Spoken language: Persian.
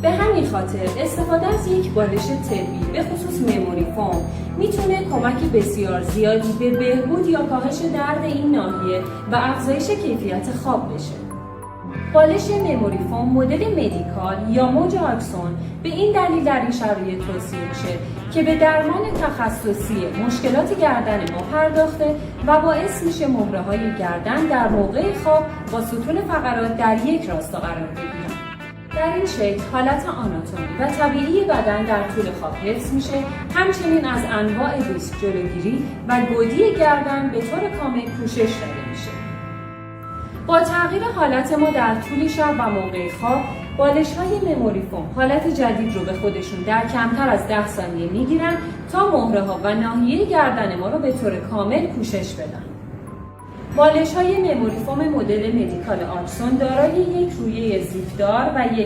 به همین خاطر استفاده از یک بالش طبی به خصوص مموری فوم میتونه کمک بسیار زیادی به بهبود یا کاهش درد این ناحیه و افزایش کیفیت خواب بشه. بالش مموری فوم مدل مدیکال یا موج آکسون به این دلیل در این شرایط توصیه میشه که به درمان تخصصی مشکلات گردن ما پرداخته و باعث میشه مهره‌های گردن در موقع خواب با ستون فقرات در یک راستا قرار بگیرن. در این شکل حالت آناتومی و طبیعی بدن در طول خواب حفظ میشه، همچنین از انواع ریسک جلوگیری و گودی گردن به طور کامل پوشش داده میشه. با تغییر حالت ما در طول شب و موقع خواب، بالش‌های مموری فوم حالت جدید رو به خودشون در کمتر از 10 ثانیه میگیرن تا مهره‌ها و ناحیه گردن ما رو به طور کامل پوشش بدن. بالش‌های مموری فوم مدل مدیکال آکسون دارای یک رویه زیپدار و یک